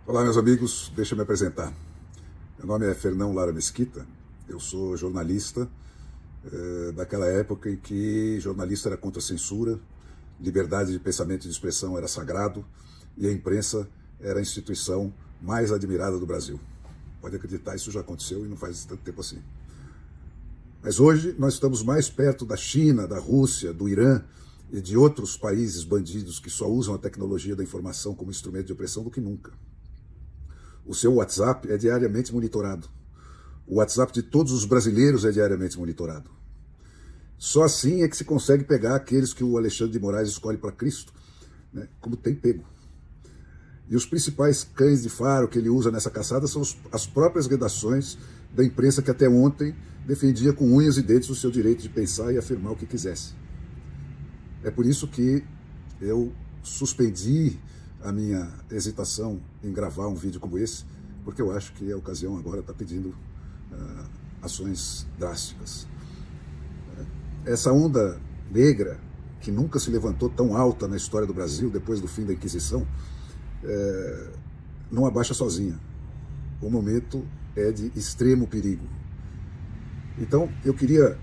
Olá, meus amigos, deixa eu me apresentar. Meu nome é Fernão Lara Mesquita, eu sou jornalista daquela época em que jornalista era contra a censura, liberdade de pensamento e de expressão era sagrado e a imprensa era a instituição mais admirada do Brasil. Pode acreditar, isso já aconteceu e não faz tanto tempo assim. Mas hoje nós estamos mais perto da China, da Rússia, do Irã e de outros países bandidos que só usam a tecnologia da informação como instrumento de opressão do que nunca. O seu WhatsApp é diariamente monitorado. O WhatsApp de todos os brasileiros é diariamente monitorado. Só assim é que se consegue pegar aqueles que o Alexandre de Moraes escolhe para Cristo, né, como tem pego. E os principais cães de faro que ele usa nessa caçada são as próprias redações da imprensa que até ontem defendia com unhas e dentes o seu direito de pensar e afirmar o que quisesse. É por isso que eu suspendi a minha hesitação em gravar um vídeo como esse, porque eu acho que a ocasião agora está pedindo ações drásticas. Essa onda negra, que nunca se levantou tão alta na história do Brasil depois do fim da Inquisição, não abaixa sozinha. O momento é de extremo perigo. Então, eu queria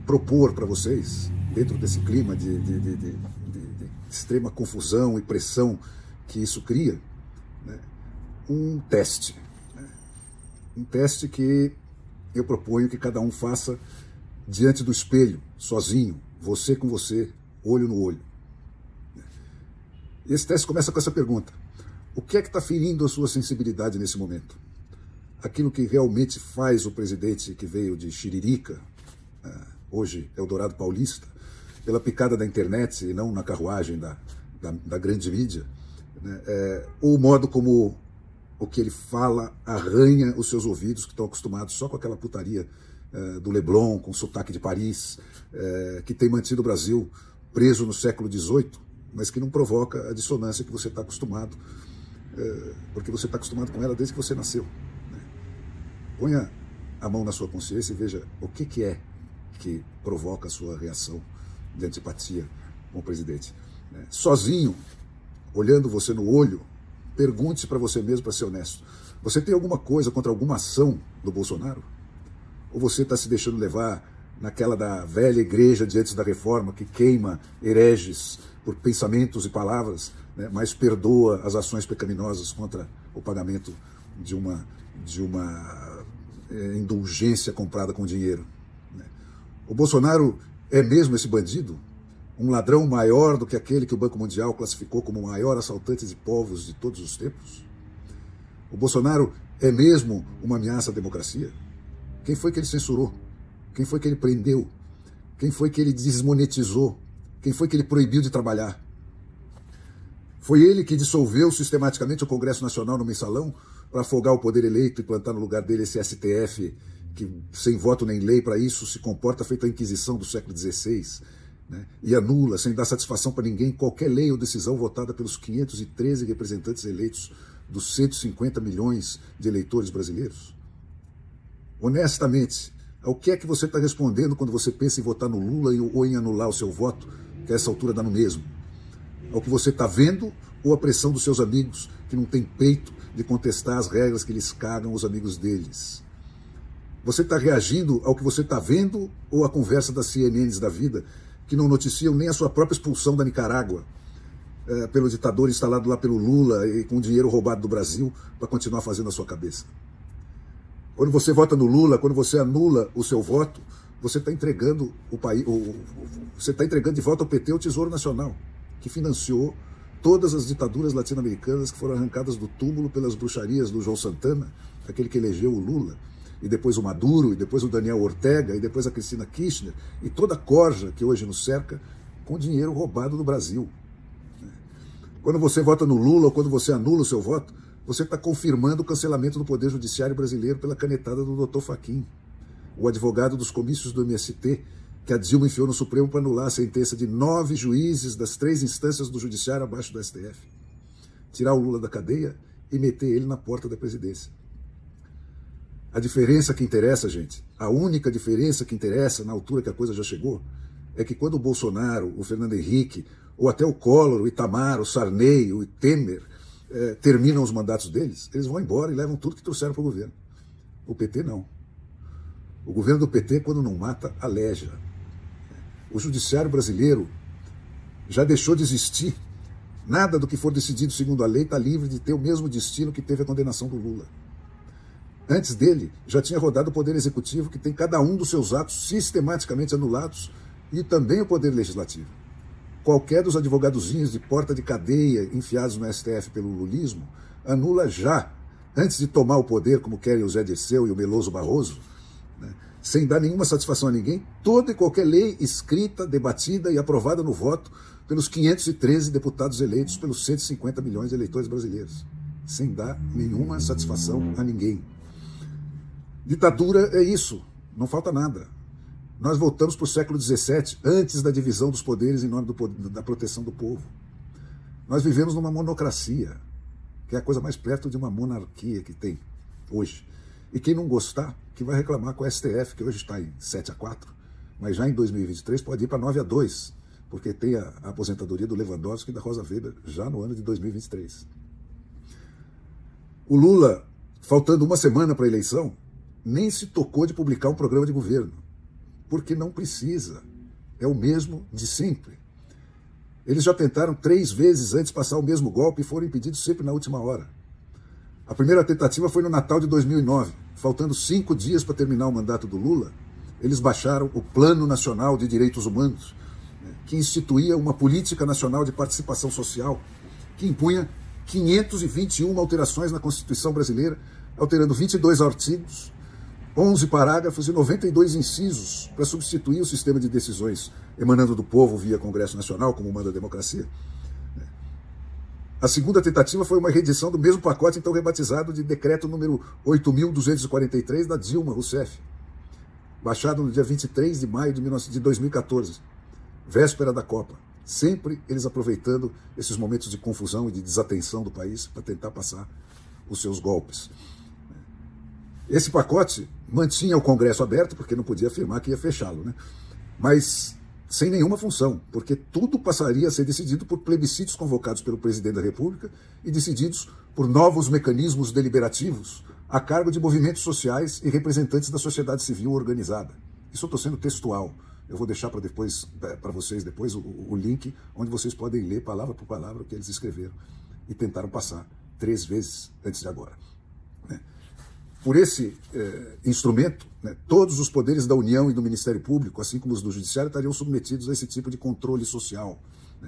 propor para vocês, dentro desse clima de extrema confusão e pressão que isso cria, né, um teste. Né, um teste que eu proponho que cada um faça diante do espelho, sozinho, você com você, olho no olho. E esse teste começa com essa pergunta: o que é que está ferindo a sua sensibilidade nesse momento? Aquilo que realmente faz o presidente que veio de Xiririca, hoje Eldorado Paulista, pela picada da internet e não na carruagem da grande mídia, né? Ou o modo como o que ele fala arranha os seus ouvidos, que estão acostumados só com aquela putaria do Leblon, com sotaque de Paris, que tem mantido o Brasil preso no século XVIII, mas que não provoca a dissonância que você está acostumado, porque você está acostumado com ela desde que você nasceu. Né? Ponha a mão na sua consciência e veja o que é que provoca a sua reação de antipatia com o presidente. Sozinho, olhando você no olho, pergunte para você mesmo, para ser honesto: você tem alguma coisa contra alguma ação do Bolsonaro? Ou você está se deixando levar naquela da velha igreja de antes da reforma, que queima hereges por pensamentos e palavras, né, mas perdoa as ações pecaminosas contra o pagamento de uma indulgência comprada com dinheiro? Né? O Bolsonaro é mesmo esse bandido? Um ladrão maior do que aquele que o Banco Mundial classificou como o maior assaltante de povos de todos os tempos? O Bolsonaro é mesmo uma ameaça à democracia? Quem foi que ele censurou? Quem foi que ele prendeu? Quem foi que ele desmonetizou? Quem foi que ele proibiu de trabalhar? Foi ele que dissolveu sistematicamente o Congresso Nacional no mensalão para afogar o poder eleito e plantar no lugar dele esse STF que, sem voto nem lei para isso, se comporta feito a Inquisição do século XVI, né? E anula, sem dar satisfação para ninguém, qualquer lei ou decisão votada pelos 513 representantes eleitos dos 150 milhões de eleitores brasileiros. Honestamente, ao que é que você está respondendo quando você pensa em votar no Lula ou em anular o seu voto, que a essa altura dá no mesmo? Ao que você está vendo ou a pressão dos seus amigos que não tem peito de contestar as regras que eles cagam os amigos deles? Você está reagindo ao que você está vendo ou à conversa das CNNs da vida, que não noticiam nem a sua própria expulsão da Nicarágua pelo ditador instalado lá pelo Lula e com dinheiro roubado do Brasil para continuar fazendo a sua cabeça? Quando você vota no Lula, quando você anula o seu voto, você está entregando o país, você está entregando de volta ao PT o Tesouro Nacional, que financiou todas as ditaduras latino-americanas que foram arrancadas do túmulo pelas bruxarias do João Santana, aquele que elegeu o Lula, e depois o Maduro, e depois o Daniel Ortega, e depois a Cristina Kirchner, e toda a corja que hoje nos cerca, com dinheiro roubado do Brasil. Quando você vota no Lula, ou quando você anula o seu voto, você está confirmando o cancelamento do Poder Judiciário brasileiro pela canetada do Dr. Fachin, o advogado dos comícios do MST, que a Dilma enfiou no Supremo para anular a sentença de 9 juízes das 3 instâncias do Judiciário abaixo do STF. Tirar o Lula da cadeia e meter ele na porta da presidência. A diferença que interessa, gente, a única diferença que interessa na altura que a coisa já chegou, é que quando o Bolsonaro, o Fernando Henrique, ou até o Collor, o Itamar, o Sarney, o Temer, terminam os mandatos deles, eles vão embora e levam tudo que trouxeram para o governo. O PT não. O governo do PT, quando não mata, aleja. O judiciário brasileiro já deixou de existir. Nada do que for decidido segundo a lei está livre de ter o mesmo destino que teve a condenação do Lula. Antes dele, já tinha rodado o Poder Executivo, que tem cada um dos seus atos sistematicamente anulados, e também o Poder Legislativo. Qualquer dos advogadozinhos de porta de cadeia enfiados no STF pelo lulismo, anula já, antes de tomar o poder, como querem o Zé Dirceu e o Meloso Barroso, né, sem dar nenhuma satisfação a ninguém, toda e qualquer lei escrita, debatida e aprovada no voto pelos 513 deputados eleitos pelos 150 milhões de eleitores brasileiros, sem dar nenhuma satisfação a ninguém. Ditadura é isso, não falta nada. Nós voltamos para o século XVII, antes da divisão dos poderes em nome da proteção do povo. Nós vivemos numa monocracia, que é a coisa mais perto de uma monarquia que tem hoje. E quem não gostar, que vai reclamar com o STF, que hoje está em 7-4, mas já em 2023 pode ir para 9-2, porque tem a aposentadoria do Lewandowski e da Rosa Weber já no ano de 2023. O Lula, faltando uma semana para a eleição, nem se tocou de publicar um programa de governo, porque não precisa. É o mesmo de sempre. Eles já tentaram 3 vezes antes passar o mesmo golpe e foram impedidos sempre na última hora. A primeira tentativa foi no Natal de 2009. Faltando 5 dias para terminar o mandato do Lula, eles baixaram o Plano Nacional de Direitos Humanos, que instituía uma política nacional de participação social, que impunha 521 alterações na Constituição brasileira, alterando 22 artigos, 11 parágrafos e 92 incisos para substituir o sistema de decisões emanando do povo via Congresso Nacional, como manda a democracia. A segunda tentativa foi uma reedição do mesmo pacote, então rebatizado de decreto número 8.243 da Dilma Rousseff, baixado no dia 23 de maio de 2014, véspera da Copa. Sempre eles aproveitando esses momentos de confusão e de desatenção do país para tentar passar os seus golpes. Esse pacote mantinha o Congresso aberto, porque não podia afirmar que ia fechá-lo, né? Mas sem nenhuma função, porque tudo passaria a ser decidido por plebiscitos convocados pelo presidente da República e decididos por novos mecanismos deliberativos a cargo de movimentos sociais e representantes da sociedade civil organizada. Isso eu estou sendo textual. Eu vou deixar para vocês depois o link onde vocês podem ler palavra por palavra o que eles escreveram e tentaram passar 3 vezes antes de agora. Por esse instrumento, todos os poderes da União e do Ministério Público, assim como os do Judiciário, estariam submetidos a esse tipo de controle social,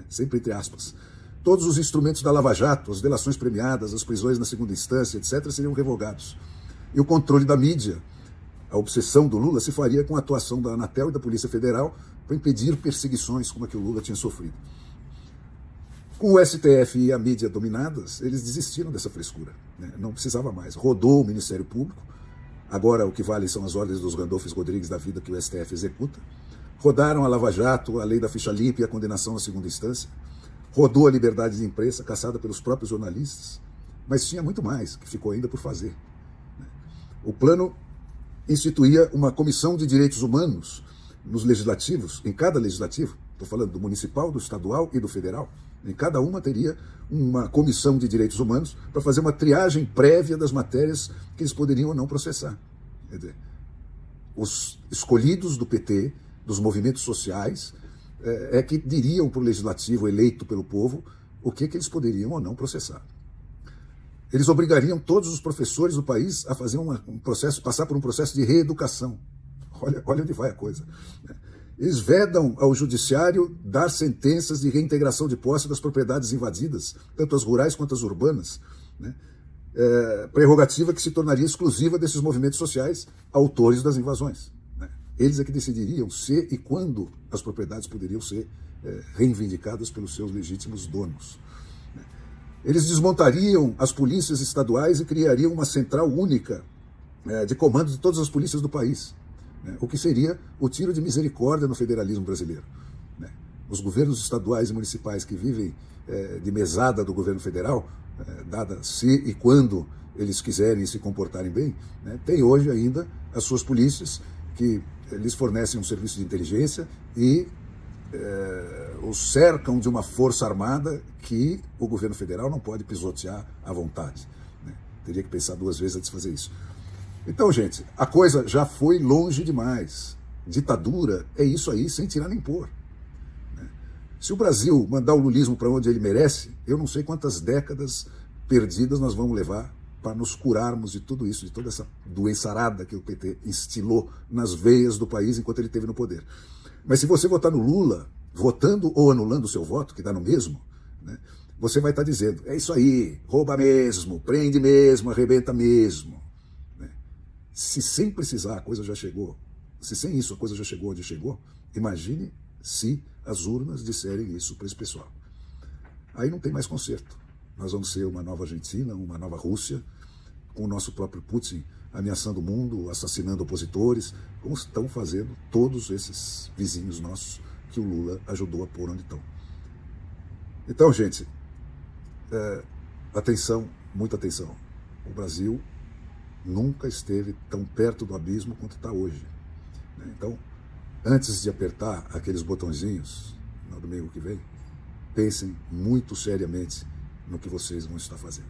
sempre entre aspas. Todos os instrumentos da Lava Jato, as delações premiadas, as prisões na segunda instância, etc., seriam revogados. E o controle da mídia, a obsessão do Lula, se faria com a atuação da Anatel e da Polícia Federal para impedir perseguições como a que o Lula tinha sofrido. Com o STF e a mídia dominadas, eles desistiram dessa frescura. Não precisava mais. Rodou o Ministério Público, agora o que vale são as ordens dos Randolphos Rodrigues da vida que o STF executa. Rodaram a Lava Jato, a lei da ficha limpa e a condenação na segunda instância. Rodou a liberdade de imprensa, caçada pelos próprios jornalistas. Mas tinha muito mais que ficou ainda por fazer. O plano instituía uma comissão de direitos humanos nos legislativos, em cada legislativo, estou falando do municipal, do estadual e do federal. Em cada uma teria uma comissão de direitos humanos para fazer uma triagem prévia das matérias que eles poderiam ou não processar. Quer dizer, os escolhidos do PT, dos movimentos sociais, que diriam para o legislativo eleito pelo povo o que eles poderiam ou não processar. Eles obrigariam todos os professores do país a fazer passar por um processo de reeducação. Olha onde vai a coisa. Eles vedam ao judiciário dar sentenças de reintegração de posse das propriedades invadidas, tanto as rurais quanto as urbanas, prerrogativa que se tornaria exclusiva desses movimentos sociais, autores das invasões. Eles é que decidiriam se e quando as propriedades poderiam ser reivindicadas pelos seus legítimos donos. Eles desmontariam as polícias estaduais e criariam uma central única de comando de todas as polícias do país. O que seria o tiro de misericórdia no federalismo brasileiro. Os governos estaduais e municipais que vivem de mesada do governo federal, dada se e quando eles quiserem se comportarem bem, têm hoje ainda as suas polícias que lhes fornecem um serviço de inteligência e os cercam de uma força armada que o governo federal não pode pisotear à vontade, né? Teria que pensar 2 vezes antes de fazer isso. Então, gente, a coisa já foi longe demais. Ditadura é isso aí, sem tirar nem pôr, né? Se o Brasil mandar o lulismo para onde ele merece, eu não sei quantas décadas perdidas nós vamos levar para nos curarmos de tudo isso, de toda essa doençarada que o PT instilou nas veias do país enquanto ele esteve no poder. Mas se você votar no Lula, votando ou anulando o seu voto, que dá no mesmo, né, você vai estar dizendo, é isso aí, rouba mesmo, prende mesmo, arrebenta mesmo, né? Se sem precisar a coisa já chegou, se sem isso a coisa já chegou onde chegou, imagine se as urnas disserem isso para esse pessoal. Aí não tem mais conserto. Nós vamos ser uma nova Argentina, uma nova Rússia, com o nosso próprio Putin ameaçando o mundo, assassinando opositores, como estão fazendo todos esses vizinhos nossos que o Lula ajudou a pôr onde estão. Então, gente, atenção, muita atenção. O Brasil nunca esteve tão perto do abismo quanto está hoje, né? Então, antes de apertar aqueles botõezinhos no domingo que vem, pensem muito seriamente no que vocês vão estar fazendo.